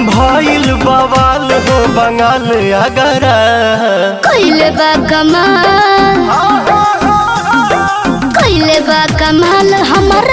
भइल बवाल हो बंगाल अगरा कइले बा कमाल हमर